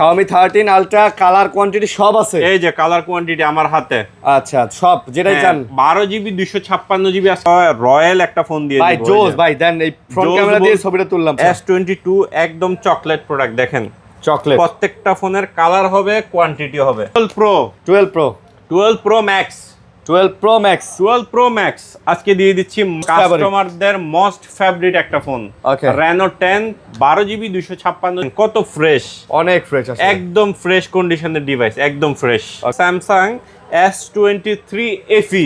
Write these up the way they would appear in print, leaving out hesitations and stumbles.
Xiaomi 13 Ultra colour quantity সব আছে। এই যে কালার কোয়ান্টিটি আমার হাতে। আচ্ছা, সব যেটাই চান। 12 জিবি 256 জিবি আছে। রয়্যাল একটা ফোন দিয়ে ভাই দিব। জোস ভাই, দেন এই ফ্রন্ট ক্যামেরা দিয়ে ছবিটা তুললাম। S22 একদম চকলেট প্রোডাক্ট দেখেন। চকলেট। প্রত্যেকটা ফোনের কালার হবে, কোয়ান্টিটি হবে। 12 Pro Max 12 Pro Max আজকে দিয়ে দিচ্ছি কাস্টমারদের মোস্ট ফেভারিট একটা ফোন। Reno 10 12 জিবি 256, কত ফ্রেশ, অনেক ফ্রেশ আছে, একদম ফ্রেশ কন্ডিশনের ডিভাইস, একদম ফ্রেশ। Samsung S23 FE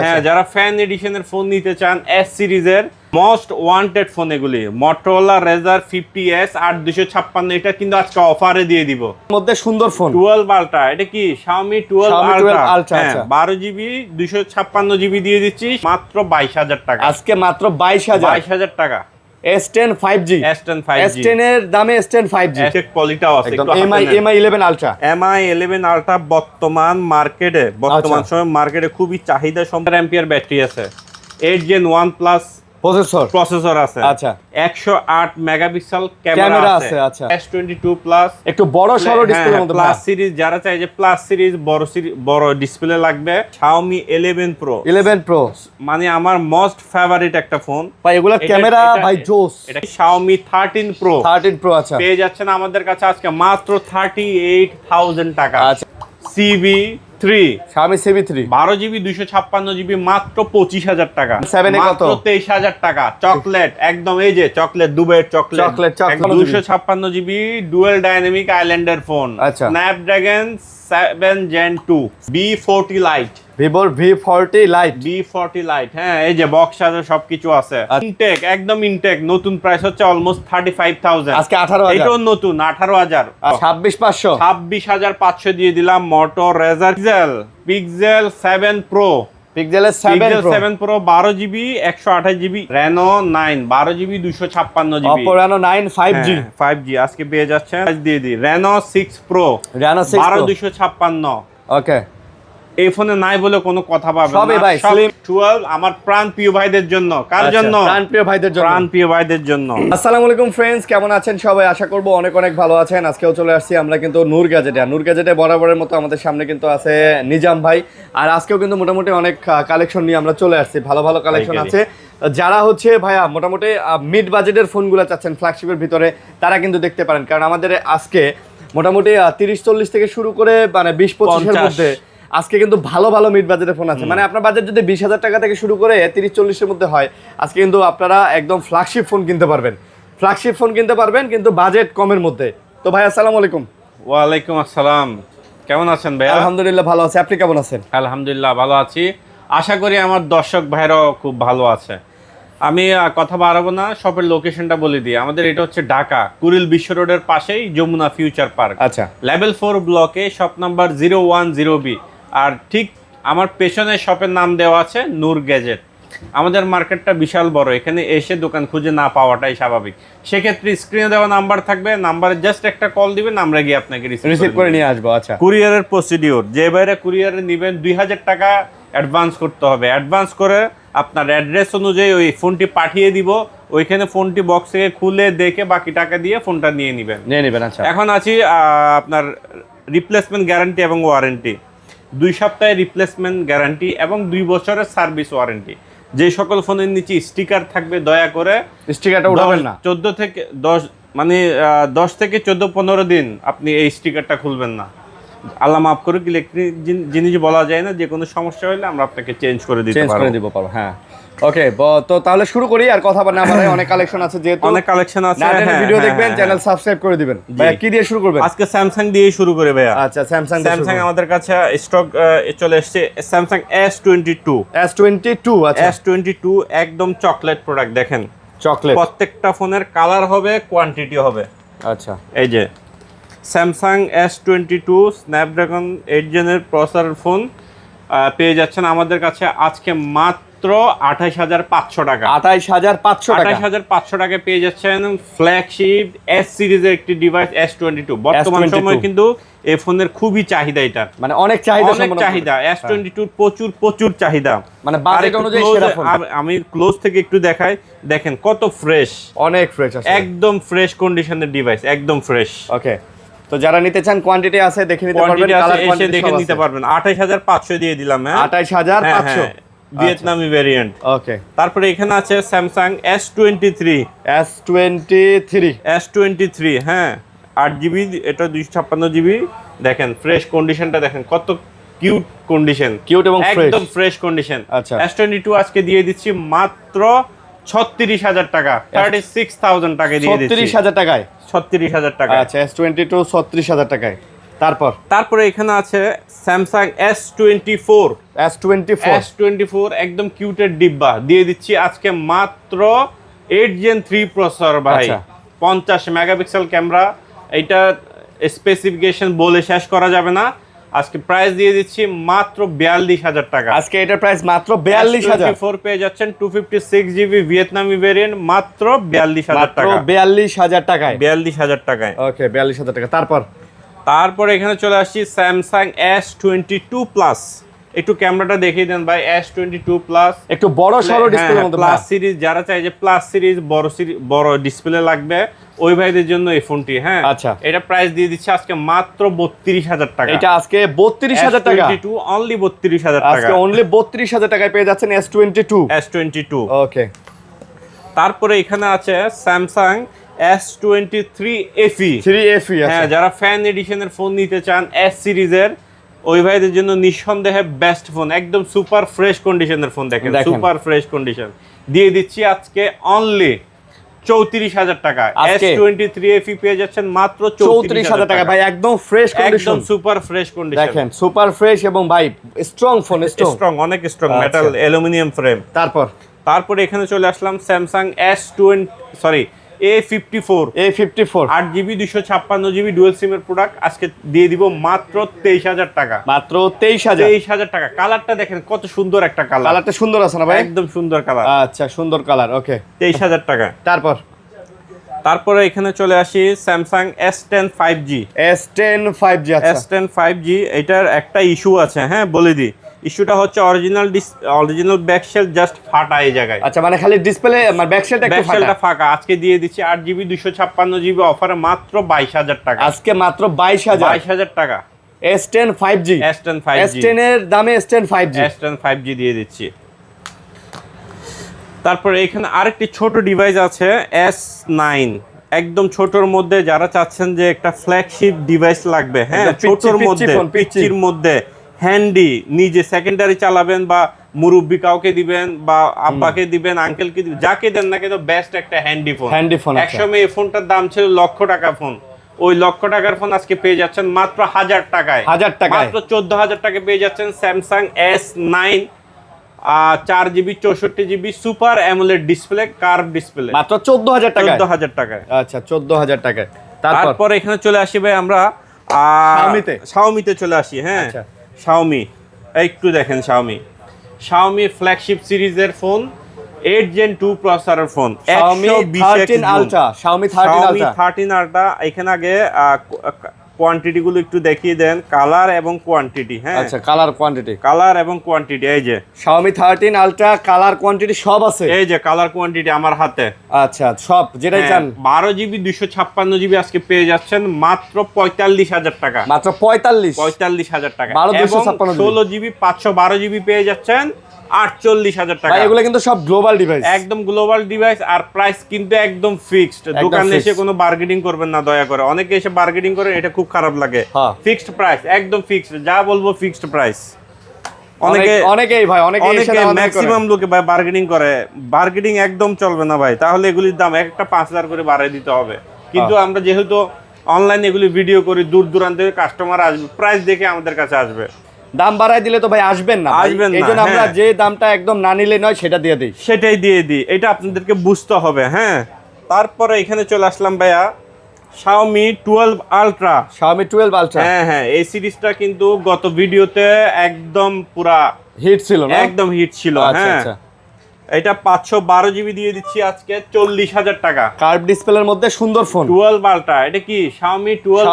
হ্যাঁ, যারা ফ্যান এডিশনের ফোন নিতে চান S সিরিজের মোস্ট ওয়ান্টেড ফোন এগুলি। Motorola Razr 50s 8256, এটা কিন্তু আজকে অফারে দিয়ে দিব। মধ্যে সুন্দর ফোন 12 Ultra, এটা কি Xiaomi 12 Ultra। হ্যাঁ, 12 জিবি 256 জিবি দিয়ে দিচ্ছি মাত্র 22,000 টাকা। আজকে মাত্র 22,000 টাকা। S10 5G S10 এর দামে S10 5G কোয়ালিটিও আছে। MI 11 Ultra বর্তমান সময় মার্কেটে খুবই চাহিদা সম্পন্ন। অ্যাম্পিয়ার ব্যাটারি আছে, 8 Gen 1 প্লাস প্রসেসর আছে। আচ্ছা, 108 মেগাপিক্সেল ক্যামেরা আছে। আচ্ছা, S22 প্লাস একটু বড় সরো ডিসপ্লে মধ্যে। প্লাস সিরিজ যারা চায় যে প্লাস সিরিজ বড় ডিসপ্লে লাগবে, Xiaomi 11 Pro মানে আমার মোস্ট ফেভারিট একটা ফোন ভাই। এগুলা ক্যামেরা ভাই জোস। এটা Xiaomi 13 Pro আচ্ছা, পেয়ে যাচ্ছেন আমাদের কাছে আজকে মাত্র 38,000 টাকা। আচ্ছা, Xiaomi CV3 12 জিবি 256 জিবি মাত্র 25,000 টাকা। 7 এ কত? 23,000 টাকা। চকলেট একদম, এই যে চকলেট, দুবাইয়ের chocolate 256 GB dual dynamic Islander phone. Snapdragon 7 Gen 2 B40 Lite, Vivo V40 Lite। হ্যাঁ, এই যে বক্স আছে, সবকিছু আছে। ইনটেক, একদম ইনটেক। নতুন প্রাইস হচ্ছে অলমোস্ট 35,000। আজকে 18,000। এটাও নতুন 18,000। 26,500 দিয়ে দিলাম। Moto Razr Pixel 7 Pro 12 GB 128 GB. Reno 9 12 GB 256 GB. Oppo Reno 9 5G আজকে পেয়ে যাচ্ছে। দিয়ে দিই Reno 6 Pro 12 256। ওকে, এই ফোনে নাই বলে কোনো কথা পাবে না। সবই ভাই স্লিম 12 আমার প্রাণ প্রিয় ভাইদের জন্য। কার জন্য? প্রাণ প্রিয় ভাইদের জন্য। আসসালামু আলাইকুম ফ্রেন্ডস, কেমন আছেন সবাই? আশা করব অনেক ভালো আছেন। আজকেও চলে আসছি আমরা কিন্তু নূর গ্যাজেটে বরাবরের মতো আমাদের সামনে কিন্তু আছে নিজাম ভাই। আর আজকেও কিন্তু মোটামুটি অনেক কালেকশন নিয়ে আমরা চলে আসছি। ভালো কালেকশন আছে। যারা হচ্ছে ভাইয়া মোটামুটি মিড বাজেটের ফোনগুলো চাচ্ছেন ফ্ল্যাগশিপের ভিতরে, তারা কিন্তু দেখতে পারেন। কারণ আমাদের আজকে মোটামুটি 30-40 থেকে শুরু করে মানে 20-25 এর মধ্যে আজকে কিন্তু ভালো মিড বাজেটের ফোন আছে। মানে আপনার বাজেট যদি 20,000 টাকা থেকে শুরু করে 30-40 এর মধ্যে হয়, আজকে কিন্তু আপনারা একদম ফ্ল্যাগশিপ ফোন কিনতে পারবেন কিন্তু বাজেট কমের মধ্যে। তো ভাই আসসালামু আলাইকুম। ওয়ালাইকুম আসসালাম। কেমন আছেন ভাই? আলহামদুলিল্লাহ ভালো আছি, আপনি কেমন আছেন? আলহামদুলিল্লাহ ভালো আছি। আশা করি আমার দর্শক ভাইরাও খুব ভালো আছে। আমি কথা বাড়াবো না, শপের লোকেশনটা বলে দিই। আমাদের এটা হচ্ছে ঢাকা কুড়িল বিশ্ব রোডের পাশেই যমুনা ফিউচার পার্ক। আচ্ছা, লেভেল 4 ব্লকে, শপ নাম্বার 010B। আর ঠিক আমার পেছনে শপের নাম দেওয়া আছে নূর গ্যাজেট। আমাদের মার্কেটটা বিশাল বড়, এখানে এসে দোকান খুঁজে না পাওয়াটাই স্বাভাবিক। সেক্ষেত্রে স্ক্রিনে দেওয়া নাম্বার থাকবে, নাম্বারে জাস্ট একটা কল দিবেন, আমরা গিয়ে আপনাকে রিসিভ করে নিয়ে আসবো। আচ্ছা, কুরিয়ারের প্রসিডিওর, যে বাইরে কুরিয়ারে নেবেন 2,000 টাকা অ্যাডভান্স করতে হবে। অ্যাডভান্স করে আপনার অ্যাড্রেস অনুযায়ী ওই ফোনটি পাঠিয়ে দিব। ওইখানে ফোনটি বক্স থেকে খুলে দেখে বাকি টাকা দিয়ে ফোনটা নিয়ে নেবেন। আচ্ছা, এখন আছি আপনার রিপ্লেসমেন্ট গ্যারান্টি এবং ওয়ারেন্টি। 2 সপ্তাহের রিপ্লেসমেন্ট গ্যারান্টি এবং 2 বছরের সার্ভিস ওয়ারেন্টি। যে সকল ফোনের নিচে স্টিকার থাকবে, দয়া করে স্টিকারটা উঠাবেন না। 10 থেকে 14-15 দিন আপনি এই স্টিকারটা খুলবেন না। আল্লাহ মাফ করুক, ইলেকট্রিক জিনিস বলা যায় না, যে কোনো সমস্যা হলে আমরা আপনাকে চেঞ্জ করে দিতে পারবো। হ্যাঁ, ওকে, তো তাহলে শুরু করি। আর কথা না বাড়াই, অনেক কালেকশন আছে, যেহেতু অনেক কালেকশন আছে। ভিডিও দেখবেন, চ্যানেল সাবস্ক্রাইব করে দিবেন। ভাই কি দিয়ে শুরু করবেন? আজকে স্যামসাং দিয়ে শুরু করে ভাইয়া। আচ্ছা, স্যামসাং আমাদের কাছে স্টক চলে এসেছে। Samsung S22। আচ্ছা, S22 একদম চকলেট প্রোডাক্ট। দেখেন চকলেট, প্রত্যেকটা ফোনের কালার হবে, কোয়ান্টিটি হবে। আচ্ছা, এই যে স্যামসাং S22 স্ন্যাপড্রাগন 8 জেনের প্রসেসর ফোন পেয়ে যাচ্ছেন আমাদের কাছে আজকে মাত্র 28,500 টাকা। 28,500 টাকা পেয়ে যাচ্ছেন ফ্ল্যাগশিপ S সিরিজের একটি ডিভাইস S22। বর্তমান সময়ে কিন্তু এই ফোনের খুবই চাহিদা, এটা মানে অনেক চাহিদা। S22 প্রচুর চাহিদা, মানে বাজেট অনুযায়ী সেরা ফোন। আমি ক্লোজ থেকে একটু দেখাই, দেখেন কত ফ্রেশ, অনেক ফ্রেশ আছে, একদম ফ্রেশ কন্ডিশনের ডিভাইস, একদম ফ্রেশ। ওকে, তো যারা নিতে চান কোয়ান্টিটি আছে দেখে নিতে পারবেন, কালার এসে কোয়ান্টিটি দেখে নিতে পারবেন। 28500 দিয়ে দিলাম। হ্যাঁ 28500 ভিয়েতনামি ভেরিয়েন্ট। ওকে, তারপরে এখানে আছে স্যামসাং S23। হ্যাঁ 8GB, এটা 256GB। দেখেন ফ্রেশ কন্ডিশনটা দেখেন, কত কিউট কন্ডিশন, কিউট এবং একদম ফ্রেশ কন্ডিশন। আচ্ছা, S22 আজকে দিয়ে দিচ্ছি মাত্র 36000 টাকা, 36000 টাকা দিয়ে দিচ্ছি। 36000 টাকায়, 36000 টাকা। আচ্ছা S22 36000 টাকায়। তারপরে এখানে আছে স্যামসাং S24 একদম কিউটের ডিব্বা দিয়ে দিচ্ছি আজকে মাত্র 8 Gen 3 প্রসেসর ভাই। 50 মেগাপিক্সেল ক্যামেরা, এইটা স্পেসিফিকেশন বলে শেষ করা যাবে না। আজকে প্রাইস দিয়ে দিচ্ছি মাত্র 42000 টাকা। আজকে এটার প্রাইস মাত্র 42000। S24 পেয়ে যাচ্ছেন 256GB ভিয়েতনামি ভেরিয়েন্ট মাত্র 42000 টাকা। 42000 টাকায়, 42000 টাকায়। ওকে 42000 টাকা। তারপরে এখানে চলে আসছি স্যামসাং S22 প্লাস। একটু ক্যামেরাটা দেখিয়ে দেন ভাই। S22 প্লাস একটু বড় সরো ডিসপ্লের মধ্যে, প্লাস সিরিজ যারা চাই যে প্লাস সিরিজ বড় ডিসপ্লে লাগবে ওই ভাইদের জন্য এই ফোনটি। হ্যাঁ আচ্ছা, এটা প্রাইস দিয়ে দিচ্ছে আজকে মাত্র 32000 টাকা। এটা আজকে 32000 টাকা, S22 অনলি 32000 টাকা। আজকে অনলি 32000 টাকায় পেয়ে যাচ্ছেন S22। ওকে, তারপরে এখানে আছে স্যামসাং S23 FE। হ্যাঁ যারা ফ্যান এডিশনের ফোন নিতে চান S সিরিজের, ওই ভাইদের জন্য নিঃসন্দেহে বেস্ট ফোন, একদম সুপার ফ্রেশ কন্ডিশনের ফোন। দেখেন সুপার ফ্রেশ কন্ডিশন দিয়ে দিচ্ছি আজকে অনলি 34000 টাকা। S23 FE পেয়ে যাচ্ছেন মাত্র 34000 টাকা ভাই, একদম ফ্রেশ কন্ডিশন, একদম সুপার ফ্রেশ কন্ডিশন। দেখেন সুপার ফ্রেশ এবং ভাই স্ট্রং ফোন, স্ট্রং, অনেক স্ট্রং, মেটাল অ্যালুমিনিয়াম ফ্রেম। তারপরে এখানে চলে আসলাম Samsung A54 8GB 256GB dual সিমের প্রোডাক্ট। আজকে দিয়ে দিব মাত্র 23000 টাকা। মাত্র 23000 টাকা। কালারটা দেখেন কত সুন্দর একটা কালার, কালারটা সুন্দর আছে না ভাই? একদম সুন্দর কালার। আচ্ছা, সুন্দর কালার। ওকে 23000 টাকা। তারপরে এখানে চলে আসি Samsung S10 5G। S10 5G এটার একটা ইস্যু আছে, হ্যাঁ বলে দিই। ইস্যুটা হচ্ছে অরিজিনাল ব্যাকশেল জাস্ট ফাটা এই জায়গায়। আচ্ছা, মানে খালি ডিসপ্লে মানে ব্যাকশেলটা ফাঁকা। আজকে দিয়ে দিচ্ছি 8GB 256GB অফারে মাত্র 22000 টাকা। আজকে মাত্র 22000 টাকা। S10 5G S10 এর দামে S10 5G দিয়ে দিচ্ছি। তারপরে এখানে আরেকটি ছোট ডিভাইস আছে S9, একদম ছোটর মধ্যে। যারা চাচ্ছেন যে একটা ফ্ল্যাগশিপ ডিভাইস লাগবে, হ্যাঁ ছোটর মধ্যে, পিচির মধ্যে, হ্যান্ডি, নিজে সেকেন্ডারি চালাবেন বা মুরব্বি কাউকে দিবেন বা আব্বাকে দিবেন, আঙ্কেলকে দিবেন, যাকে দেন না কেন বেস্ট একটা হ্যান্ডি ফোন। একসময় এই ফোনটার দাম ছিল লক্ষ টাকা ফোন, ওই লক্ষ টাকার ফোন আজকে পেয়ে যাচ্ছেন মাত্র 1000 টাকায়। মাত্র 14000 টাকা পেয়ে যাচ্ছেন Samsung S9 4GB 64GB super AMOLED display, curve display, মাত্র 14000 টাকায়। আচ্ছা 14000 টাকায়। তারপর এখানে চলে আসি ভাই আমরা শাওমিতে চলে আসি। হ্যাঁ শাওমি, একটু দেখেন শাওমি ফ্ল্যাগশিপ সিরিজের ফোন, 8 Gen 2 প্রসেসরের ফোন, Xiaomi 13 Ultra। এখানে আগে কোয়ান্টিটি গুলো একটু দেখিয়ে দেন, কালার এবং কোয়ান্টিটি। হ্যাঁ আচ্ছা, কালার এবং কোয়ান্টিটি। এই যে Xiaomi 13 Ultra কালার কোয়ান্টিটি সব আছে, এই যে কালার কোয়ান্টিটি আমার হাতে। আচ্ছা, সব যেটাই চান। 12GB 256GB আজকে পেয়ে যাচ্ছেন মাত্র 45000 টাকা। মাত্র 45000 টাকা। 16GB 512GB পেয়ে যাচ্ছেন 48000 টাকা। ভাই এগুলো কিন্তু সব গ্লোবাল ডিভাইস, একদম গ্লোবাল ডিভাইস। আর প্রাইস কিন্তু একদম ফিক্সড, দোকানে এসে কোনো বার্গেনিং করবেন না দয়া করে। অনেকে এসে বার্গেনিং করে, এটা খুব খারাপ লাগে। ফিক্সড প্রাইস, একদম ফিক্সড, যা বলবো ফিক্সড প্রাইস। অনেকেই ম্যাক্সিমাম লোকে ভাই বার্গেনিং করে, বার্গেনিং একদম চলবে না ভাই, তাহলে এগুলির দাম একটা 5000 করে বাড়ায় দিতে হবে। কিন্তু আমরা যেহেতু অনলাইনে এগুলি ভিডিও করি, দূর দূরান্ত থেকে কাস্টমার আসবে, প্রাইস দেখে আমাদের কাছে আসবে। দাম বাড়ায় দিলে তো ভাই আসবেন না, এইজন্য আমরা যে দামটা একদম না নিলে নয় সেটা দিয়ে দিই, সেটাই দিয়ে দিই। এটা আপনাদেরকে বুঝতে হবে। হ্যাঁ তারপরে এখানে চলে আসলাম ভাইয়া Xiaomi 12 Ultra। হ্যাঁ এই সিরিজটা কিন্তু গত ভিডিওতে একদম পুরা হিট ছিল না? একদম হিট ছিল। হ্যাঁ এটা 512 জিবি দিয়ে দিচ্ছি আজকে 40,000 টাকা। কার্ভ ডিসপ্লের মধ্যে সুন্দর ফোন 12 আলট্রা, এটা কি Xiaomi 12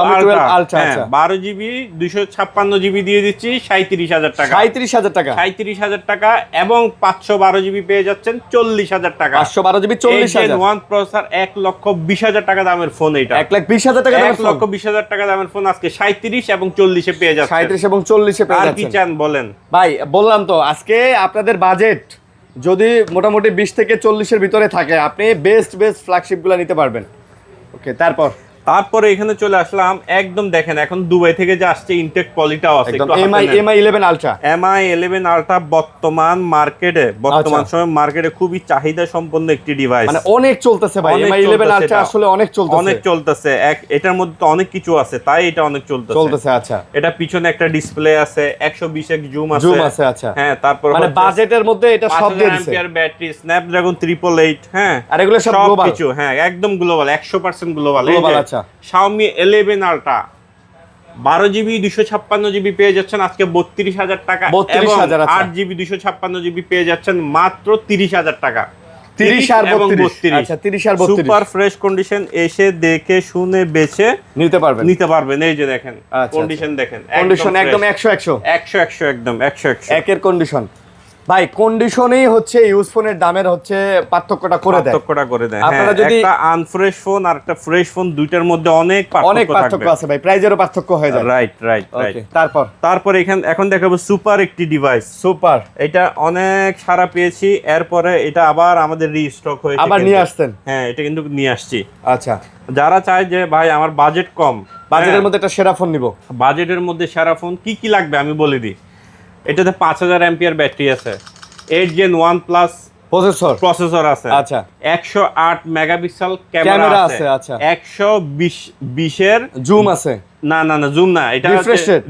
আলট্রা, হ্যাঁ 12 জিবি 256 জিবি দিয়ে দিচ্ছি 37,000 টাকা। 37,000 টাকা, 37,000 টাকা এবং 512 জিবি পেয়ে যাচ্ছেন 40,000 টাকা। 512 জিবি 40,000। ওয়ান প্রসেসর 1,20,000 টাকা দামের ফোন, এটা 1,20,000 টাকা দামের ফোন, 1,20,000 টাকা দামের ফোন আজকে 37 এবং 40 এ পেয়ে যাচ্ছেন। 37 এবং 40 এ পেয়ে যাচ্ছেন। আর কি চান বলেন ভাই? বললাম তো আজকে আপনাদের বাজেট যদি মোটামুটি 20 থেকে 40 এর ভিতরে থাকে, আপনি বেস্ট ফ্ল্যাগশিপগুলো নিতে পারবেন। ওকে, তারপরে এখানে চলে আসলাম, একদম দেখেন এখন দুবাই থেকে যে আসছে ইনটেক পলিটাও আছে, একদম MI 11 আলট্রা। MI 11 আলট্রা বর্তমান সময় মার্কেটে খুবই চাহিদা সম্পন্ন একটি ডিভাইস, মানে অনেক চলতেছে ভাই। MI 11 আলট্রা আসলে অনেক চলতেছে। এটার মধ্যে তো অনেক কিছু আছে, তাই এটা অনেক চলতেছে। আচ্ছা, এটা পিছনে একটা ডিসপ্লে আছে, 120x জুম আছে। আচ্ছা, হ্যাঁ, তারপর মানে বাজেটের মধ্যে এটা সব দিয়ে দিয়েছে। 5000 ব্যাটারি, স্ন্যাপড্রাগন 888, হ্যাঁ, আর এগুলো সব গ্লোবাল কিছু, হ্যাঁ একদম গ্লোবাল, 100% গ্লোবাল। আচ্ছা, Xiaomi 11 আলট্রা 12 জিবি 256 জিবি পেয়ে যাচ্ছেন আজকে 32,000 টাকা, 32,000। 8 জিবি 256 জিবি পেয়ে যাচ্ছেন মাত্র 30,000 টাকা। 30 আর 32, আচ্ছা 30 আর 32 সুপার ফ্রেশ কন্ডিশন, এসে দেখে শুনে বেছে নিতে পারবেন। এই যে দেখেন কন্ডিশন, দেখেন কন্ডিশন একদম 100 একদম 100 একের কন্ডিশন। ভাই কন্ডিশনেই হচ্ছে ইউজ ফোনের দামের হচ্ছে পার্থক্যটা করে দেয়। আপনারা যদি একটা আনফ্রেশ ফোন আর একটা ফ্রেশ ফোন, দুইটার মধ্যে অনেক পার্থক্য আছে ভাই, প্রাইজেরও পার্থক্য হয়ে যায়। রাইট। তারপর এখন দেখাবো সুপার একটি ডিভাইস। সুপার, এটা অনেক সারা পেয়েছি, এরপরে এটা আবার আমাদের রিস্টক হয়েছে, আবার নিয়ে আসছেন। হ্যাঁ, এটা কিন্তু নিয়ে আসছি। আচ্ছা, যারা চায় যে ভাই আমার বাজেট কম, বাজেটের মধ্যে একটা সেরা ফোন নিব, বাজেটের মধ্যে সেরা ফোন কি লাগবে আমি বলে দিই। এটাতে 5000 এমপিআর ব্যাটারি আছে, 8 Gen 1 প্লাস প্রসেসর আছে, আচ্ছা 108 মেগাপিক্সেল ক্যামেরা আছে, আচ্ছা 120 এর জুম আছে, না জুম না, এটা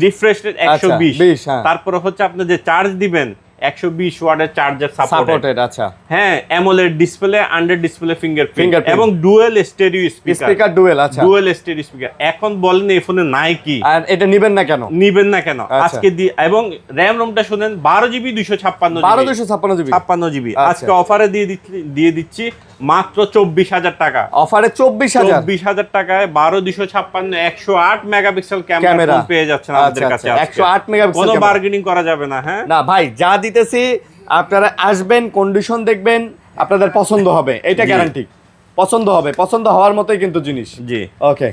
রিফ্রেশ রেট 120। তারপরে হচ্ছে আপনি যে চার্জ দিবেন 120 ওয়াটের চার্জার সাপোর্টেড, আচ্ছা হ্যাঁ, AMOLED display, under display fingerprint এবং dual stereo speaker, dual stereo speaker. এখন বলেন এই ফোনে নাই কি, আর এটা নিবেন না কেন? আজকে এবং র‍্যাম রোমটা শুনেন 12 জিবি 256 জিবি আজকে অফারে দিয়ে দিচ্ছি মাত্র 24,000 টাকা। অফারে 24,000 টাকায় 12 256 108 মেগাপিক্সেল ক্যামেরা পেয়ে যাচ্ছেন আমাদের কাছে। 108 মেগাপিক্সেল, কোনো বার্গেনিং করা যাবে না। হ্যাঁ না ভাই, যা দিতেছি আপনারা আসবেন, কন্ডিশন দেখবেন, আপনাদের পছন্দ হবে, এটা গ্যারান্টি। পছন্দ হওয়ার মতোই কিন্তু জিনিস। জি, ওকে।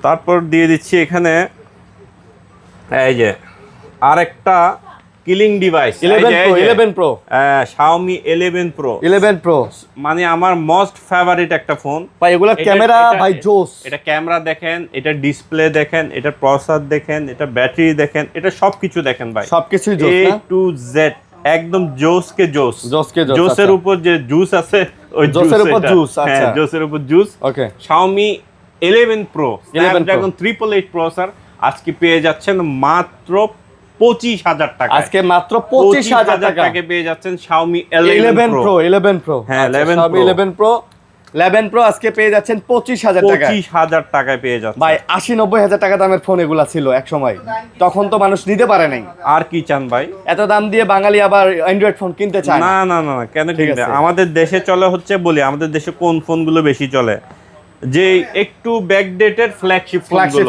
তারপর দিয়ে দিচ্ছি এখানে এই যে আরেকটা killing device, 11 Pro, Xiaomi 11 Pro, মানে আমার মোস্ট ফেভারিট একটা ফোন ভাই। এগুলা ক্যামেরা ভাই জোস, এটা ক্যামেরা দেখেন, এটা ডিসপ্লে দেখেন, এটা প্রসেসর দেখেন, এটা ব্যাটারি দেখেন, এটা সবকিছু দেখেন ভাই, সবকিছুই জোস, A to Z একদম জোসের উপর যে জুস আছে, ওই জোসের উপর জুস, আচ্ছা জোসের উপর জুস। ওকে, Xiaomi 11 Pro Snapdragon 888 প্রসেসর আজকে পেয়ে যাচ্ছেন মাত্র 25,000 টাকা। আজকে মাত্র 25,000 টাকা পেয়ে যাচ্ছেন Xiaomi 11 Pro। হ্যাঁ, 11 Pro আজকে পেয়ে যাচ্ছেন 25,000 টাকা। 25,000 টাকায় পেয়ে যাচ্ছেন ভাই। 80-90,000 টাকা দামের ফোন এগুলা ছিল এক সময়, তখন তো মানুষ নিতে পারে নাই। আর কি চান ভাই? এত দাম দিয়ে বাঙালি আবার অ্যান্ড্রয়েড ফোন কিনতে চায় না। কেন কিনবে? আমাদের দেশে চলে হচ্ছে, বলি আমাদের দেশে কোন ফোনগুলো বেশি চলে, যে একটু ব্যাকডেটেড ফ্ল্যাগশিপ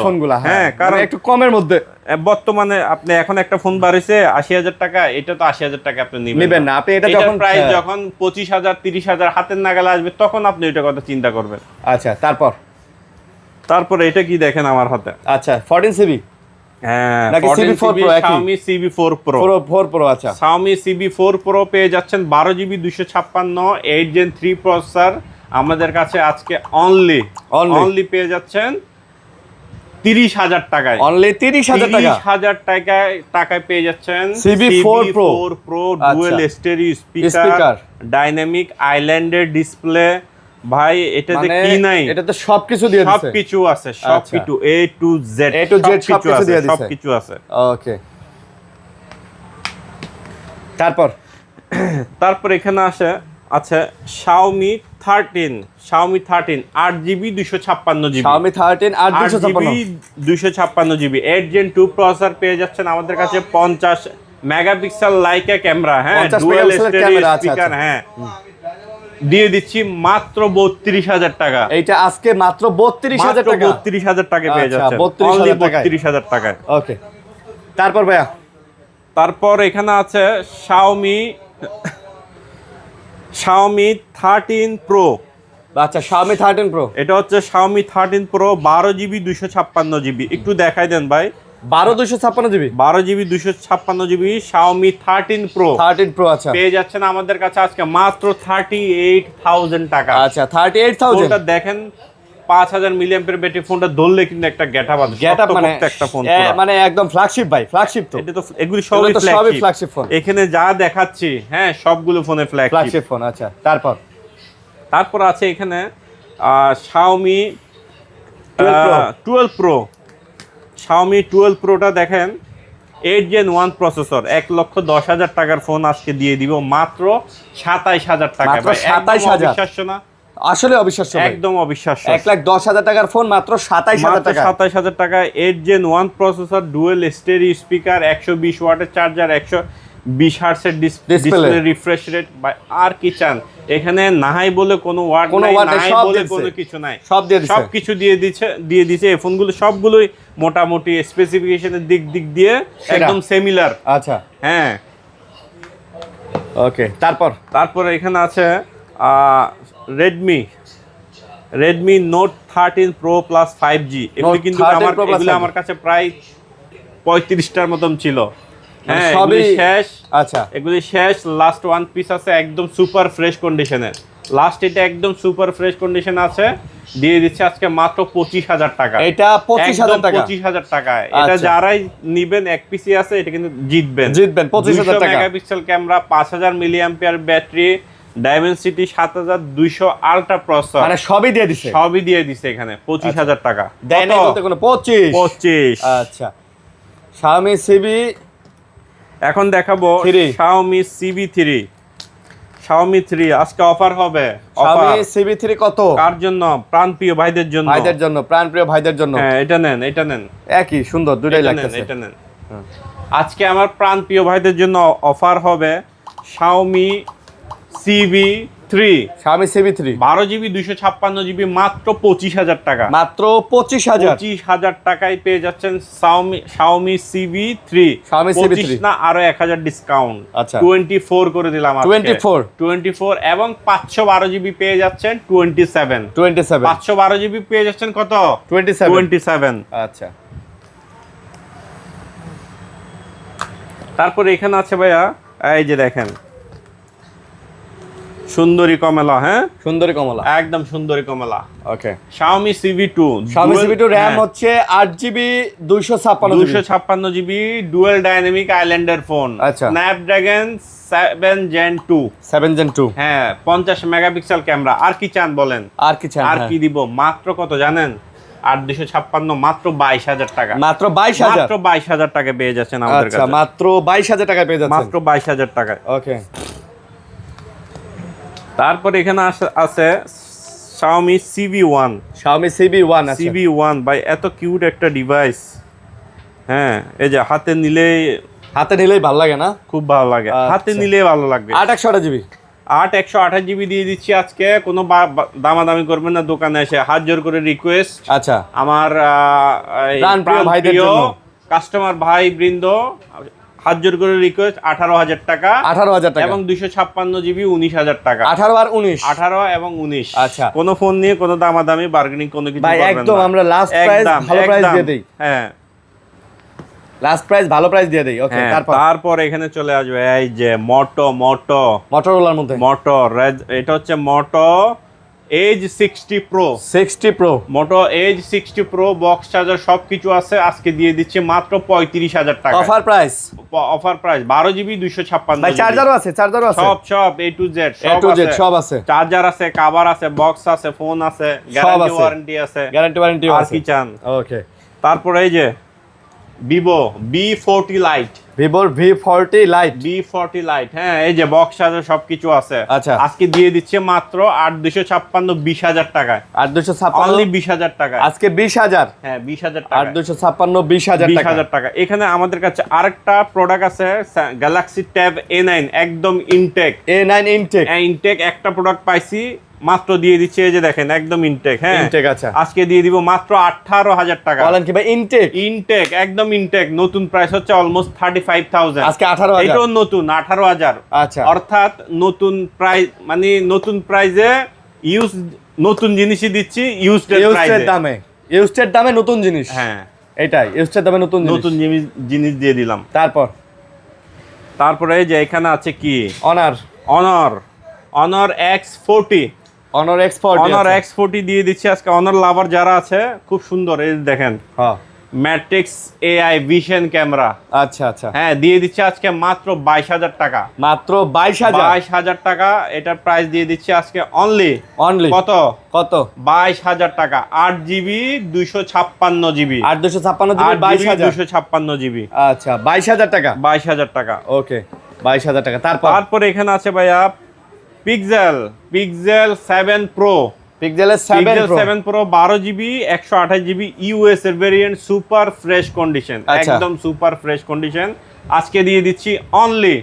ফোনগুলো, হ্যাঁ, কারণ একটু কমের মধ্যে। বর্তমানে আপনি এখন একটা ফোন বাড়িছে 80,000 টাকা, এটা তো 80,000 টাকা আপনি নেবেন না। আপনি এটা যখন প্রাইস যখন 25,000 30,000 হাতের নাগালে আসবে, তখন আপনি এটা কথা চিন্তা করবেন। আচ্ছা, তারপরে এটা কি দেখেন আমার হাতে? আচ্ছা 14 জিবি, হ্যাঁ, নাকি CB4 Pro? Xiaomi CB4 Pro। আচ্ছা, Xiaomi CB4 Pro পেয়ে যাচ্ছেন 12 জিবি 256 8 Gen 3 প্রসেসর আমাদের কাছে আজকে অনলি পেয়ে যাচ্ছেন 30,000 টাকায়। অনলি 30,000 টাকায় পেয়ে যাচ্ছেন CB4 Pro dual stereo speaker, dynamic আইল্যান্ডের ডিসপ্লে। ভাই এটাতে কি নাই? এটাতে সবকিছু দিয়ে দিয়েছে, সবকিছু আছে, সবকিছু A to Z সবকিছু আছে। ওকে, তারপর এখানে আচ্ছা Xiaomi 13 8 GB 256 GB, Xiaomi 13 8 256 GB 8 Gen 2 processor পেয়ে যাচ্ছেন আমাদের কাছে 50 মেগাপিক্সেল লাইকা ক্যামেরা, হ্যাঁ 50 ডুয়াল মেগাপিক্সেলের স্টেরিও ক্যামেরা, আচ্ছা, স্পিকার, আচ্ছা। হ্যাঁ দিয়ে দিচ্ছি মাত্র 32,000 টাকা। এইটা আজকে মাত্র 32,000 টাকা, 32,000 টাকা পেয়ে আচ্ছা, যাচ্ছেন, 32,000 টাকায়। 32,000 টাকায়। ওকে, তারপর ভাইয়া তারপর এখানে আছে Xiaomi 13 Pro। আচ্ছা, Xiaomi 13 Pro, এটা হচ্ছে Xiaomi 13 Pro 12GB 256GB। একটু দেখাই দেন ভাই। 12 256 GB, 12GB 256GB Xiaomi 13 Pro 13 Pro, আচ্ছা পেয়ে যাচ্ছেন আমাদের কাছে আজকে মাত্র 38,000 টাকা। আচ্ছা 38,000। ফোনটা দেখেন 5000 মিলিঅ্যাম্পিয়ার ব্যাটারি, ফোনটা ধরলে কিন্তু একটা গেটআপ আছে, গেটআপ মানে একটা ফোন মানে একদম ফ্ল্যাগশিপ ভাই, ফ্ল্যাগশিপ তো। এটা তো এগুলি এগুলো তো সবই সবই ফ্ল্যাগশিপ ফোন, এখানে যা দেখাচ্ছি হ্যাঁ সবগুলো ফোনে ফ্ল্যাগশিপ ফোন। আচ্ছা, তারপর আছে এখানে Xiaomi 12 Pro। Xiaomi 12 Proটা দেখেন 8 Gen 1 প্রসেসর, 1,10,000 টাকার ফোন আজকে দিয়ে দিব মাত্র 27,000 টাকায়। মাত্র 27,000? অবিশ্বাস্য না? আসলে অবিশ্বাস্য ভাই, একদম অবিশ্বাস্য। 1,10,000 টাকার ফোন মাত্র 27,000 টাকা। 27,000 টাকায় 8 Gen 1 processor, dual stereo speaker, 120 ওয়াটের চার্জার, 120 হার্টজের ডিসপ্লে রিফ্রেশ রেট। আর কি চান? এখানে নাহাই বলে কোনো ওয়ার্ড নাই, নাই বলে কোনো কিছু নাই, সব কিছু দিয়ে দিছে। এই ফোনগুলো সবগুলোই মোটামুটি স্পেসিফিকেশনের দিক দিয়ে একদম সিমিলার। আচ্ছা, হ্যাঁ ওকে, তারপরে এখানে আছে Redmi Note 13 Pro Plus 5G। এগুলো কিন্তু আমার কাছে প্রায় 35টার মতন ছিল। হ্যাঁ সবই শেষ। আচ্ছা, এগুলি শেষ, লাস্ট ওয়ান পিস আছে একদম সুপার ফ্রেশ কন্ডিশনের। এটা একদম সুপার ফ্রেশ কন্ডিশন আছে, দিয়ে দিচ্ছে আজকে মাত্র 25,000 টাকা। এটা 25,000 টাকা, 25,000 টাকায়। এটা যারাই নিবেন, এক পিসি আছে, এটা কিন্তু জিতবেন 25,000 টাকা। Megapixel camera, 5000 milliampere battery, Dimensity 7200 ultra processor, মানে সবই দিয়ে দিছে এখানে 25,000 টাকা। দেয় নাই বলতে কোনো 25। আচ্ছা, Xiaomi CB, এখন দেখাবো Xiaomi CB3 আজকে অফার হবে। Xiaomi CB3 কত? কার জন্য? প্রাণপ্রিয় ভাইদের জন্য, প্রাণপ্রিয় ভাইদের জন্য। হ্যাঁ এটা নেন একই সুন্দর, দুটাই লাগতেছে। এটা নেন। আজকে আমার প্রাণপ্রিয় ভাইদের জন্য অফার হবে Xiaomi CB3 12GB 256GB মাত্র 25,000 টাকা। মাত্র 25,000 টাকায় পেয়ে যাচ্ছেন Xiaomi CB3 না, আরো 1000 ডিসকাউন্ট। আচ্ছা, 24 করে দিলাম আজকে। 24 এবং 512GB পেয়ে যাচ্ছেন 27 512GB পেয়ে যাচ্ছেন কত? 27। আচ্ছা, তারপরে এখানে আছে ভাইয়া, এই যে দেখেন সুন্দরী কমলা। হ্যাঁ সুন্দরী কমলা, একদম সুন্দরী কমলা। ওকে, Xiaomi CB2 RAM হচ্ছে 8GB 256GB dual dynamic Islander phone. আচ্ছা, স্ন্যাপড্রাগন 7 Gen 2। হ্যাঁ 50 মেগাপিক্সেল ক্যামেরা। আর কি চান বলেন? আর কি দিব? মাত্র কত জানেন? 8256 মাত্র 22,000 টাকা। মাত্র 22,000 টাকা পেয়ে যাচ্ছেন আমাদের কাছে। মাত্র 22,000 টাকা পেয়ে যাচ্ছেন, মাত্র 22,000 টাকায়। ওকে, তারপর এখানে আছে Xiaomi CB1। CB1 ভাই এত কিউট একটা ডিভাইস। হ্যাঁ এই যে হাতে নিলেই ভালো লাগে না? খুব ভালো লাগে, হাতে নিলেই ভালো লাগবে। 8/128GB দিয়ে দিচ্ছি আজকে। কোনো দামাদামি করবেন না, দোকানে এসে হাত জোর করে রিকোয়েস্ট। আচ্ছা, আমার ভাইদের জন্য, কাস্টমার ভাই বৃন্দ, হাত জোর করে রিকোয়েস্ট 18,000 টাকা এবং 256GB 19,000 টাকা। 18 এবং 19। আচ্ছা, কোনো ফোন নিয়ে কোনো দামাদামি বার্গেনিং কোনো কিছু করবেন না, একদম আমরা লাস্ট প্রাইস ভালো প্রাইস দিয়ে দেই। হ্যাঁ লাস্ট প্রাইস ভালো প্রাইস দিয়ে দেই। ওকে, তারপর এখানে চলে আসবে এই যে মোটরোলার মধ্যে এটা হচ্ছে মোটো Edge 60 Pro। মোটো Edge 60 Pro বক্স চার্জার সবকিছু আছে, আজকে দিয়ে দিচ্ছে মাত্র 35,000 টাকা। Offer price 12GB 256। ভাই চার্জারও আছে সব A to Z সব আছে। চার্জার আছে, কভার আছে, বক্স আছে, ফোন আছে, গ্যারান্টি ওয়ারেন্টি আছে। আর কি চান? ওকে, তারপর এই যে Vivo B40 Lite। ভিভোর V40 Lite। V40 Lite, হ্যাঁ, এই যে বক্স চার্জার সবকিছু আছে। আচ্ছা, আজকে দিয়ে দিচ্ছে মাত্র 8256 20,000 টাকায়। 8256 অনলি 20,000 টাকায় আজকে 20,000। হ্যাঁ, 20,000 টাকা। 8256 20,000 টাকা। 20,000 টাকা। এখানে আমাদের কাছে আরেকটা প্রোডাক্ট আছে, গ্যালাক্সি ট্যাব A9 একদম ইনটেক। A9 intact. ইনটেক একটা প্রোডাক্ট পাইছি, মাত্র দিয়ে দিচ্ছে, এই যে দেখেন একদম ইনটেক। হ্যাঁ, ইনটেক। আচ্ছা, আজকে দিয়ে দিব মাত্র 18,000 টাকা। বলেন কি ভাই? ইনটেক ইনটেক একদম ইনটেক, নতুন প্রাইস হচ্ছে অলমোস্ট 35,000। আজকে 18,000। এটাও নতুন 18,000। আচ্ছা, অর্থাৎ নতুন প্রাইস, মানে নতুন প্রাইসে ইউজ, নতুন জিনিসই দিচ্ছি ইউজড দামে। ইউজড দামে নতুন জিনিস। হ্যাঁ, এটাই ইউজড দামে নতুন জিনিস দিয়ে দিলাম। তারপরে এই যে এখানে আছে কি, অনার X40। অনার X40 দিয়ে দিচ্ছি আজকে। অনার লাভার যারা আছে, খুব সুন্দর, এই দেখেন, হ্যাঁ, ম্যাট্রিক্স AI ভিশন ক্যামেরা। আচ্ছা আচ্ছা, হ্যাঁ, দিয়ে দিচ্ছি আজকে মাত্র 22,000 টাকা। মাত্র 22,000 টাকা। এটার প্রাইস দিয়ে দিচ্ছি আজকে অনলি কত 22,000 টাকা। 8GB 256GB। 256GB। আচ্ছা, 22,000 টাকা। 22,000 টাকা। ওকে, 22,000 টাকা। তারপরে এখানে আছে ভাইয়া pixel 7 Pro। Pixel 7 Pro 12GB 128GB US এর ভেরিয়েন্ট, সুপার ফ্রেশ কন্ডিশন, একদম সুপার ফ্রেশ কন্ডিশন। আজকে দিয়ে দিচ্ছি অনলি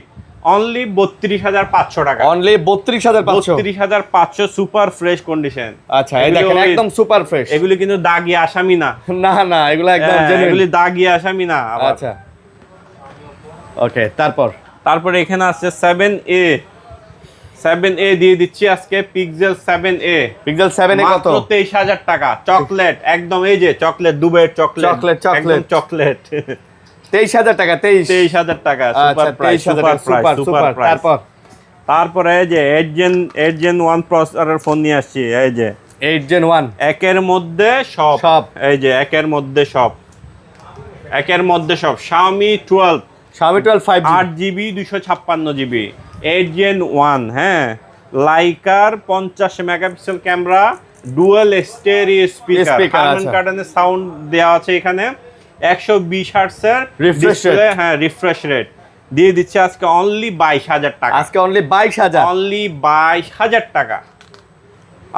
32,500 টাকা। Only 32,500 super fresh condition. আচ্ছা, এই দেখেন একদম সুপার ফ্রেশ। এগুলি কিন্তু দাগি আসামি না। না না, এগুলো একদম জেনুইন। এগুলি দাগি আসামি না। আচ্ছা, ওকে। তারপরে এখানে আছে 7A দিয়ে দিচ্ছি আজকে। পিক্সেল 7A কত? 23,000 টাকা। চকলেট একদম, এই যে চকলেট, দুবাইয়ের চকলেট। 23,000 টাকা। 23,000 টাকা। Super price. তারপরে এই যে 8 Gen 1 প্রসেসরের ফোন নিয়ে আসছি। এই যে 8 Gen 1 একের মধ্যে সব। এই যে একের মধ্যে সব। Xiaomi 12 5G 8GB 256GB 8 Gen 1। হ্যাঁ, লাইকার 50 megapixel camera, dual stereo speaker, কার্ডেনের সাউন্ড দেওয়া আছে এখানে। 120 হার্টজের ডিসপ্লে। হ্যাঁ, রিফ্রেশ রেট। দিয়ে দিচ্ছে আজকে অনলি 22,000 টাকা। আজকে অনলি 22,000 টাকা।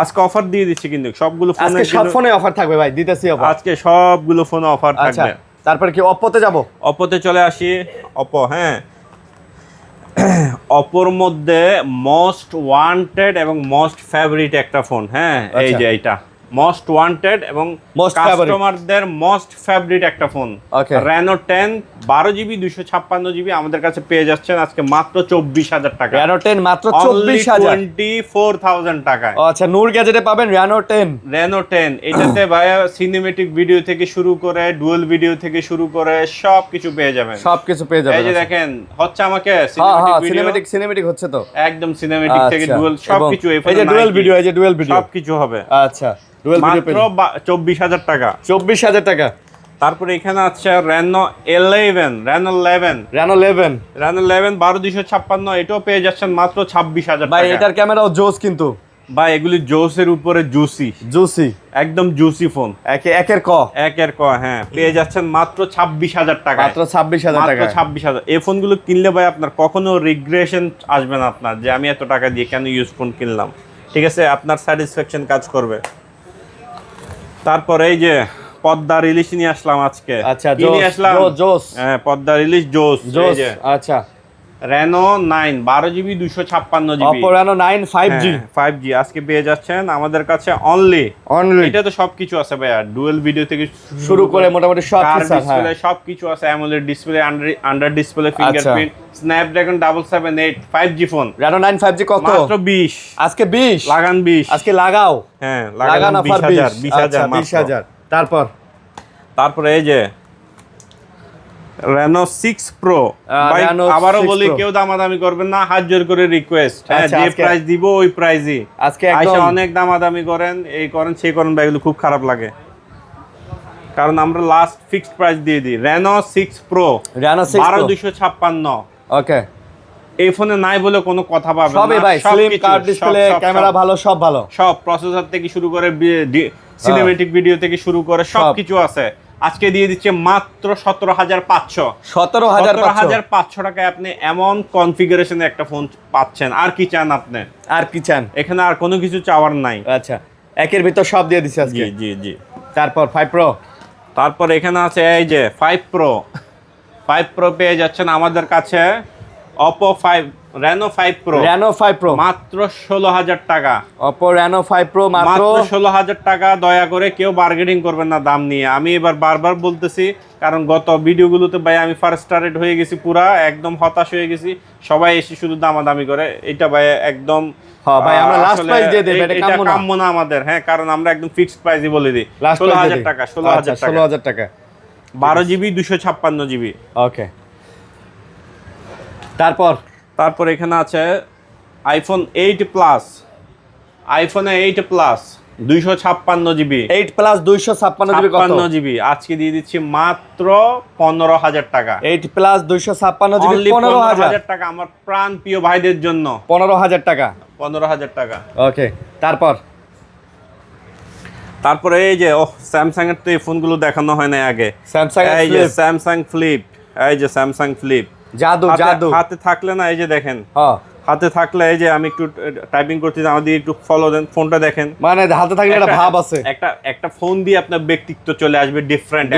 আজকে অফার দিয়ে দিচ্ছি, কিন্তু সবগুলো ফোনে, আজকে সব ফোনে অফার থাকবে ভাই, দিতেছি অফার। আজকে সবগুলো ফোনে অফার থাকবে। তারপর কি অপ্পোতে যাব? অপ্পোতে চলে আসি। অপ্পো, হ্যাঁ, অপোর মধ্যে মোস্ট ওয়ান্টেড এবং মোস্ট ফেভারিট একটা ফোন। হ্যাঁ, এই যে এইটা মোস্ট ওয়ান্টেড এবং কাস্টমারদের মোস্ট ফেভারিট একটা ফোন। Reno 10 12GB 256GB আমাদের কাছে পেয়ে যাচ্ছেন আজকে মাত্র 24,000 টাকা। Reno 10 মাত্র 24,000, 24,000 টাকায়। আচ্ছা, নূর গ্যাজেটে পাবেন Reno 10। এটাতে ভাইয়া সিনেমেটিক ভিডিও থেকে শুরু করে, ডুয়াল ভিডিও থেকে শুরু করে সবকিছু পেয়ে যাবেন। এই যে দেখেন, হচ্ছে আমাকে সিনেমেটিক হচ্ছে তো, একদম সিনেমেটিক থেকে ডুয়াল সবকিছু। এই যে ডুয়াল ভিডিও, সবকিছু হবে। আচ্ছা, মাত্র 24,000 টাকা। 24,000 টাকা। তারপরে এখানে আছে Reno 11 12,256, এটাও পেয়ে যাচ্ছেন মাত্র 26,000 টাকা। ভাই, এটার ক্যামেরাও জোস কিন্তু ভাই, এগুলি জোসের উপরে জুসি, একদম জুসি ফোন। একের ক। হ্যাঁ, পেয়ে যাচ্ছেন মাত্র 26,000 টাকা। মাত্র 26,000 টাকা। 26,000। এই ফোনগুলো কিনলে ভাই আপনার কখনো রিগ্রেশন আসবে না আপনার, যে আমি এত টাকা দিয়ে কেন ইউজ ফোন কিনলাম। ঠিক আছে, আপনার স্যাটিসফ্যাকশন কাজ করবে। তারপরে এই যে পদ্মা রিলিজ নিয়ে আসলাম আজকে। আচ্ছা, জোস। হ্যাঁ, পদ্মা রিলিজ জোস। আচ্ছা, Reno 9 12GB 256GB Oppo Reno 9 5G আজকে পেয়ে যাচ্ছেন আমাদের কাছে অনলি। এটা তো সবকিছু আছে ভাইয়া, ডুয়াল ভিডিও থেকে শুরু করে মোটামুটি সব কিছু আছে। সবকিছু আছে। AMOLED display, under display fingerprint, Snapdragon 778 5G phone. Reno 9 5G কত? মাত্র 20। আজকে 20 লাগান 20। আজকে লাগাও। হ্যাঁ, লাগান 20,000। তারপরে এই যে Reno 6 Pro। ভাই, আবারও বলি, কেউ দামাদামি করবেন না, হাত জোর করে রিকোয়েস্ট। হ্যাঁ, যে প্রাইস দিব ওই প্রাইসই। আজকে একদম অনেক দামাদামি করেন, এই করেন সেই করেন, ভাই, এগুলো খুব খারাপ লাগে। কারণ আমরা লাস্ট ফিক্সড প্রাইস দিয়ে দিই। Reno 6 Pro 12,256। ওকে, এই ফোনে নাই বলে কোনো কথা পাবেন না। সবই ভাই, স্লিম কার্ড ডিসপ্লে, ক্যামেরা ভালো, সব ভালো। সব প্রসেসর থেকে শুরু করে সিনেমেটিক ভিডিও থেকে শুরু করে সবকিছু আছে। আজকে দিয়ে দিচ্ছে মাত্র 17,500। 17,500 টাকায় আপনি এমন কনফিগারেশনে একটা ফোন পাচ্ছেন। আর কি চান আপনি? আর কি চান? এখানে আর কোনো কিছু চাওয়ার নাই। আচ্ছা, একের ভিতর সব দিয়ে দিছে আজকে। জি জি জি। তারপর 5 Pro। তারপর এখানে আছে এই যে 5 Pro। 5 Pro পেয়ে যাচ্ছেন আমাদের কাছে Oppo Reno 5 Pro। Reno 5 Pro মাত্র 16,000 টাকা। Oppo Reno 5 Pro মাত্র 16,000 টাকা। দয়া করে কেউ বার্গেনিং করবেন না দাম নিয়ে। আমি এবার বারবার বলতেছি, কারণ গত ভিডিওগুলোতে ভাই আমি ফার্স্ট্রেটেড হয়ে গেছি, পুরা একদম হতাশ হয়ে গেছি। সবাই এসে শুধু দামাদামি করে, এটা ভাই একদম হ্যাঁ ভাই, আমরা লাস্ট আসলে প্রাইস দিয়ে দেব, এটা এটা কাম্য না। কাম্য না আমাদের। হ্যাঁ, কারণ আমরা একদম ফিক্সড প্রাইসই বলে দিই। লাস্ট 16,000 টাকা। 16,000 টাকা। 16,000 টাকা। 12 জিবি 256 জিবি। ওকে। তারপর এখানে আছে আইফোন 8 প্লাস। আইফোনে 8 প্লাস 256 জিবি। 8 প্লাস 256 জিবি কত? 56 জিবি আজকে দিয়ে দিচ্ছি মাত্র 15,000 টাকা। 8 প্লাস 256 জিবি Only 15,000 15,000 টাকা আমার প্রাণ প্রিয় ভাইদের জন্য। 15,000 টাকা। 15,000 টাকা। ওকে। তারপরে এই যে স্যামসাং এর তো এই ফোনগুলো দেখানো হয় না আগে। স্যামসাং এই যে স্যামসাং ফ্লিপ। এই যে স্যামসাং ফ্লিপ জাদু। হাতে থাকলে না, এই যে দেখেন, হ্যাঁ হাতে থাকলে এই যে আমি একটু টাইপিং করতেছি, আমাদের একটু ফলো দেন, ফোনটা দেখেন। মানে হাতে থাকলে একটা ভাব আছে। একটা ফোন দিয়ে আপনার ব্যক্তিত্ব চলে আসবে, ডিফারেন্ট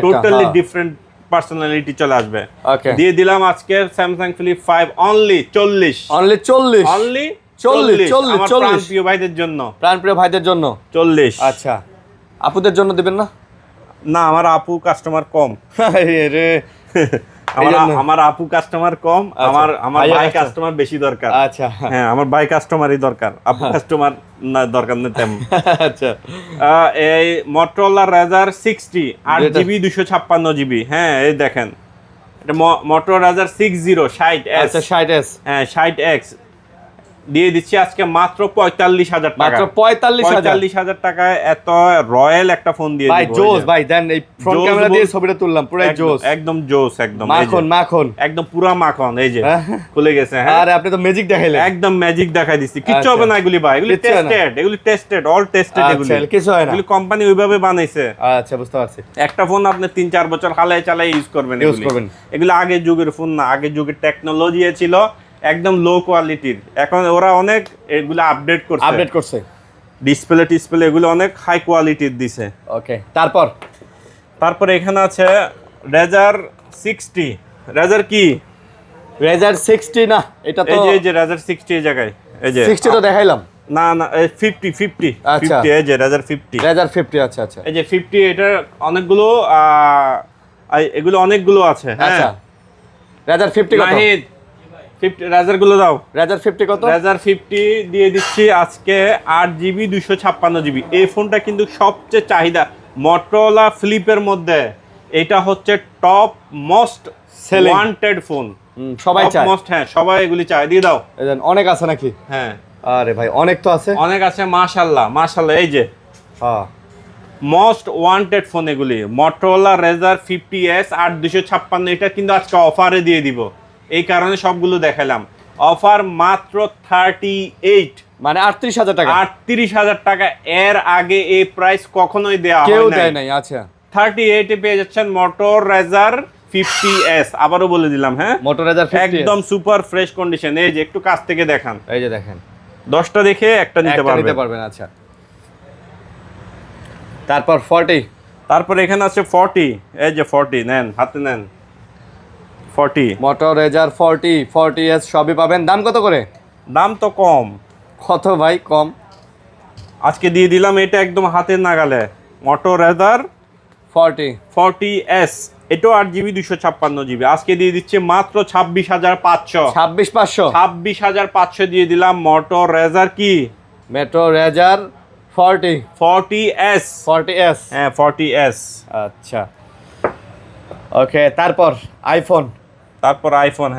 টোটালি ডিফারেন্ট পার্সোনালিটি চলে আসবে। ওকে, দিয়ে দিলাম আজকে Samsung flip 5 only 40। Only 40। Only 40 আমার প্রিয় ভাইদের জন্য। প্রিয় ভাইদের জন্য 40। আচ্ছা, আপুদের জন্য দিবেন না? না, আমার আপু কাস্টমার কম। রে আমার আপু কাস্টমার কম, আমার ভাই কাস্টমার বেশি দরকার। আচ্ছা হ্যাঁ, আমার ভাই কাস্টমারই দরকার, আপু কাস্টমার না দরকার নেই তেমন। আচ্ছা, এই Motorola Razr 60 8GB 256 জিবি। হ্যাঁ, এই দেখেন, এটা Motorola Razr 60 60s। আচ্ছা, 60s। হ্যাঁ, 60X দিয়ে দিচ্ছি আজকে মাত্র 45,000 টাকা। মাত্র 45,000 টাকায় এত রয়্যাল একটা ফোন দিয়ে ভাই। জোস ভাই, দেন এই ফ্রন্ট ক্যামেরা দিয়ে ছবিটা তুললাম, পুরো জোস, একদম জোস, একদম মাখন একদম পুরা মাখন। এই যে খুলে গেছে। হ্যাঁ, আরে আপনি তো ম্যাজিক দেখাইলেন। একদম ম্যাজিক দেখাই দিচ্ছি। কিচ্ছু হবে না এগুলি ভাই, এগুলি টেস্টেড, অল টেস্টেড। এগুলি কিছু হয় না, এগুলি কোম্পানি ওইভাবে বানাইছে। আচ্ছা, বুঝতে পারছি। একটা ফোন আপনি 3-4 বছর হালায় চালায় ইউজ করবেন। এগুলো আগের যুগের ফোন না, আগের যুগের টেকনোলজি ছিল একদম লো কোয়ালিটির। এখন ওরা অনেক এগুলো আপডেট করছে। ডিসপ্লে এগুলো অনেক হাই কোয়ালিটির দিছে। ওকে। তারপর এখানে আছে Razr 60। Razr কি? Razr 60 না, এটা তো এই যে Razr 60 এই জায়গায়, এই যে 60 তো দেখাইলাম। না 50। আচ্ছা, এই যে Razr 50। আচ্ছা। এই যে 50, এটার অনেকগুলো এগুলো অনেকগুলো আছে। আচ্ছা, Razr 50 কত? নাহিদ 50 Razr গুলো দাও। Razr 50 কত? Razr 50 দিয়ে দিচ্ছি আজকে 8GB 256 জিবি। এই ফোনটা কিন্তু সবচেয়ে চাহিদা Motorola ফ্লিপের মধ্যে। এটা হচ্ছে টপ মোস্ট ওয়ান্টেড ফোন, সবাই চায়। হ্যাঁ, সবাই এগুলি চায়। দিয়ে দাও। অনেক আছে নাকি? হ্যাঁ, আরে ভাই, অনেক তো আছে, অনেক আছে। মাশাআল্লাহ। এই যে মোস্ট ওয়ান্টেড ফোন এগুলি Motorola Razr 50s 8256। এটা কিন্তু আজকে অফারে দিয়ে দিব, এই কারণে সবগুলো দেখালাম। অফার মাত্র 38, মানে 38,000 টাকা। 38,000 টাকা। এর আগে এই প্রাইস কখনোই দেওয়া কেউ হয় দেয় নাই। আচ্ছা, 38 এ পেয়ে যাচ্ছেন Motorola Razr 50s। আবারও বলে দিলাম, হ্যাঁ, Motorola Razr 50s একদম সুপার ফ্রেশ কন্ডিশন। এই যে একটু কাছ থেকে দেখান, এই যে দেখেন, 10টা দেখে একটা নিতে পারবেন। আচ্ছা, তারপর 40। এখানে আছে 40। এই যে 40 নেন, হাতে নেন। 40 Motorola Razr 40s সবই পাবেন। দাম কত করে? দাম তো কম। কত ভাই কম? আজকে দিয়ে দিলাম এটা একদম হাতের নাগালে। Motorola Razr 40s, এটাও 8GB 256 জিবি। আজকে দিয়ে দিচ্ছে মাত্র 26,500। 26,500 দিয়ে দিলাম Motorola Razr কি? Motorola Razr 40s। হ্যাঁ, 40s। আচ্ছা, ওকে। তারপর আইফোন।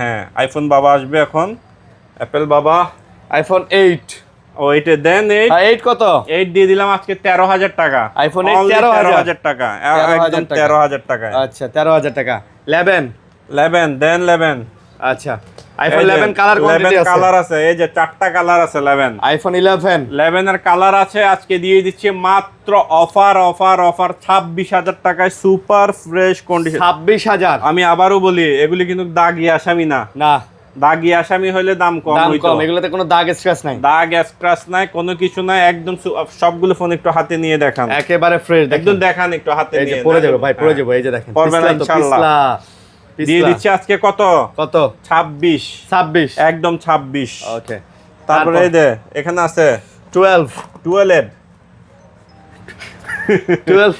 হ্যাঁ, আইফোন বাবা আসবে এখন, অ্যাপেল বাবা। আইফোন 8। ও, এটা দেন। 8 কত? 8 দিয়ে দিলাম আজকে 13,000 টাকা। আইফোন 8 13,000 টাকা, একদম 13,000 টাকা। আচ্ছা, 13,000 টাকা। 11 দেন 11। আচ্ছা, আইফোন 11 কালার কোয়ান্টিটি আছে, কালার আছে, এই যে 4টা কালার আছে 11 আইফোন 11 এর কালার আছে। আজকে দিয়ে দিচ্ছি মাত্র অফার 26,000 টাকায় সুপার ফ্রেশ কন্ডিশন। 26,000। আমি আবারও বলি, এগুলি কিন্তু দাগি আসামি না, না দাগি আসামি হলে দাম কম হইতো। এগুলোতে কোনো দাগ স্ক্র্যাচ নাই, দাগ স্ক্র্যাচ নাই, কোনো কিছু নাই, একদম সবগুলো ফোন একটু হাতে নিয়ে দেখান, একেবারে ফ্রেশ একদম দেখান একটু হাতে এই যে নিয়ে। পড়ে যাবে ভাই, পড়ে যাবে, এই যে দেখেন পড়বে না ইনশাআল্লাহ। পিছলা দিয়ে দিচ্ছি আজকে কত? 26 26 একদম 26। ওকে, তারপরে এই যে এখানে আছে 12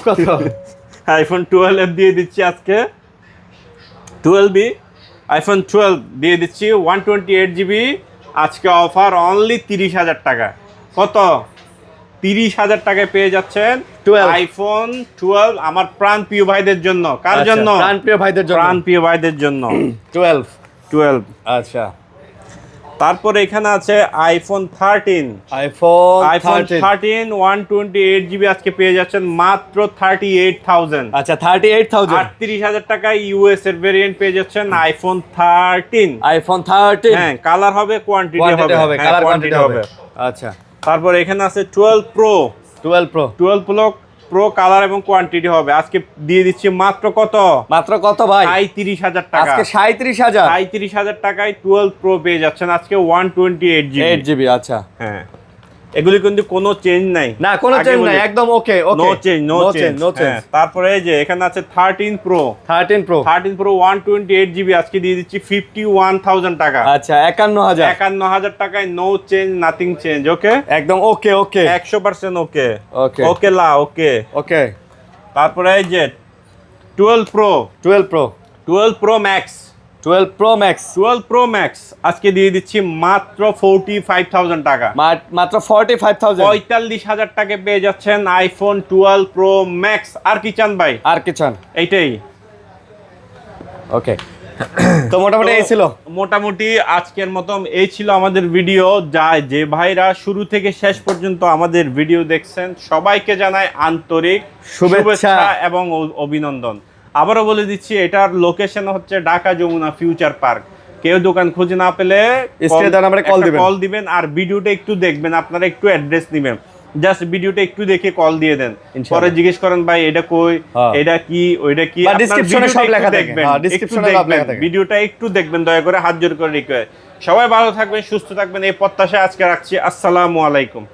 কত? আইফোন 12 দিয়ে দিচ্ছি আজকে, 12 আইফোন 12 দিয়ে দিচ্ছি 128 জিবি। আজকে অফার অনলি 30,000 টাকা। কত? 30,000 টাকায় পেয়ে যাচ্ছেন 12 আইফোন 12 আমার প্রাণপ্রিয় ভাইদের জন্য। কার আচ্ছা, জন্য? প্রাণপ্রিয় ভাইদের জন্য, প্রাণপ্রিয় ভাইদের জন্য 12। 12। আচ্ছা, তারপরে এখানে আছে আইফোন 13 আইফোন 13 128 জিবি আজকে পেয়ে যাচ্ছেন মাত্র 38,000। আচ্ছা 38,000। 38,000 টাকায় ইউএস এর ভেরিয়েন্ট পেয়ে যাচ্ছেন আইফোন 13। আইফোন 13 হ্যাঁ, কালার হবে, কোয়ান্টিটি হবে, কালার হ্যাঁ, কোয়ান্টিটি হবে। আচ্ছা, তারপর এখানে আছে 12 প্রো 12 প্রো প্রো কালার এবং কোয়ান্টিটি হবে। আজকে দিয়ে দিচ্ছি মাত্র কত? মাত্র কত ভাই? 37,000 টাকা। আজকে 37,000। 37,000 টাকায় 12 প্রো পেয়ে যাচ্ছেন আজকে 128 জিবি। 8 জিবি। আচ্ছা, হ্যাঁ, এগুলি কিন্তু কোনো চেঞ্জ নাই, না কোনো চেঞ্জ নাই, একদম ওকে নো চেঞ্জ। তারপরে এই যে এখানে আছে 13 প্রো 13 প্রো 128 জিবি আজকে দিয়ে দিচ্ছি 51,000 টাকা। আচ্ছা 51,000। 51,000 টাকায় নো চেঞ্জ, নাথিং চেঞ্জ। ওকে, একদম ওকে 100% ওকে ওকে ওকে লা ওকে। তারপরে এই যে 12 প্রো ম্যাক্স 12 প্রো ম্যাক্স আজকে দিয়ে দিচ্ছি মাত্র 45,000 টাকা। মাত্র 45,000। 45,000 টাকা পেয়ে যাচ্ছেন আইফোন 12 প্রো ম্যাক্স। আর কি চান ভাই? আর কি চান? এইটাই। ওকে, তো মোটামুটি এই ছিল, মোটামুটি আজকের মতো এই ছিল আমাদের ভিডিও। যে ভাইরা শুরু থেকে শেষ পর্যন্ত আমাদের ভিডিও দেখছেন সবাইকে জানাই আন্তরিক শুভেচ্ছা এবং অভিনন্দন। আবারও বলে দিচ্ছি, এটার লোকেশন হচ্ছে ঢাকা যমুনা ফিউচার পার্ক। কেউ দোকান খুঁজে না পেলে কল দিবেন, আর ভিডিওটা একটু দেখবেন, আপনারা একটু অ্যাড্রেস নেবেন, জাস্ট ভিডিওটা একটু দেখে কল দিয়ে দেন। পরে জিজ্ঞেস করেন ভাই এটা কই, এটা কি, ওইটা কি, ডেসক্রিপশনে সব লেখা থাকবে, ডেসক্রিপশনে সব লেখা থাকবে। ভিডিওটা একটু দেখবেন দয়া করে, হাত জোর করে রিকোয়েস্ট। সবাই ভালো থাকবেন, সুস্থ থাকবেন, এই প্রত্যাশায় আজকে রাখছি। আসসালামু আলাইকুম।